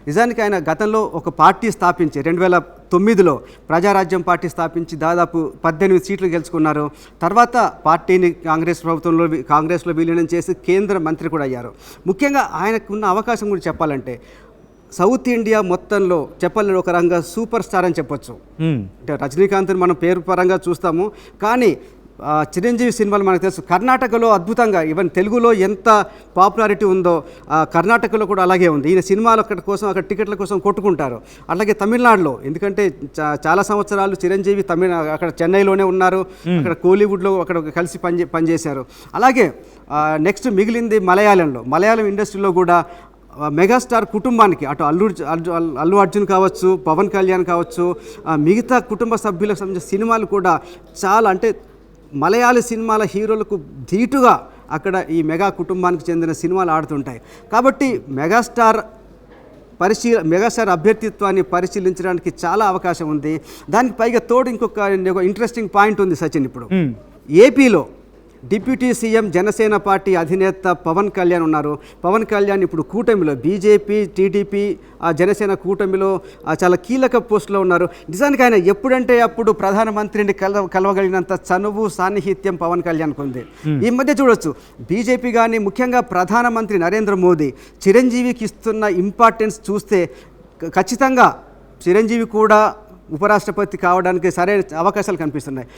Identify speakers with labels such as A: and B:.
A: నిజానికి ఆయన గతంలో ఒక పార్టీ స్థాపించి 2009లో ప్రజారాజ్యం పార్టీ స్థాపించి దాదాపు 18 సీట్లు గెలుచుకున్నారు. తర్వాత పార్టీని కాంగ్రెస్లో విలీనం చేసి కేంద్ర మంత్రి కూడా అయ్యారు. ముఖ్యంగా ఆయనకున్న అవకాశం గురించి చెప్పాలంటే సౌత్ ఇండియా మొత్తంలో చెప్పాలని ఒక రంగా సూపర్ స్టార్ అని చెప్పొచ్చు. అంటే రజనీకాంత్ని మనం పేరు పరంగా చూస్తాము, కానీ చిరంజీవి సినిమాలు మనకు తెలుసు. కర్ణాటకలో అద్భుతంగా, ఈవెన్ తెలుగులో ఎంత పాపులారిటీ ఉందో కర్ణాటకలో కూడా అలాగే ఉంది. ఈయన సినిమాలు అక్కడ టికెట్ల కోసం కొట్టుకుంటారు. అలాగే తమిళనాడులో, ఎందుకంటే చాలా సంవత్సరాలు చిరంజీవి అక్కడ చెన్నైలోనే ఉన్నారు, అక్కడ కోలీవుడ్లో అక్కడ కలిసి పనిచేశారు. అలాగే నెక్స్ట్ మిగిలింది మలయాళం ఇండస్ట్రీలో కూడా మెగాస్టార్ కుటుంబానికి అటు అల్లు అర్జున్ కావచ్చు, పవన్ కళ్యాణ్ కావచ్చు, మిగతా కుటుంబ సభ్యులకు సంబంధించిన సినిమాలు కూడా చాలా, అంటే మలయాళ సినిమాల హీరోలకు ధీటుగా అక్కడ ఈ మెగా కుటుంబానికి చెందిన సినిమాలు ఆడుతుంటాయి. కాబట్టి మెగాస్టార్ అభ్యర్థిత్వాన్ని పరిశీలించడానికి చాలా అవకాశం ఉంది. దానికి పైగా తోడు ఇంకొక ఇంట్రెస్టింగ్ పాయింట్ ఉంది సచిన్. ఇప్పుడు ఏపీలో డిప్యూటీ సీఎం జనసేన పార్టీ అధినేత పవన్ కళ్యాణ్ ఉన్నారు. పవన్ కళ్యాణ్ ఇప్పుడు కూటమిలో బీజేపీ, టీడీపీ, జనసేన కూటమిలో చాలా కీలక పోస్టులో ఉన్నారు. నిజానికి ఆయన ఎప్పుడంటే అప్పుడు ప్రధానమంత్రిని కలవగలిగినంత చనువు, సాన్నిహిత్యం పవన్ కళ్యాణ్కి ఉంది. ఈ మధ్య చూడొచ్చు బీజేపీ కానీ ముఖ్యంగా ప్రధానమంత్రి నరేంద్ర మోదీ చిరంజీవికి ఇస్తున్న ఇంపార్టెన్స్ చూస్తే ఖచ్చితంగా చిరంజీవి కూడా ఉపరాష్ట్రపతి కావడానికి సరైన అవకాశాలు కనిపిస్తున్నాయి.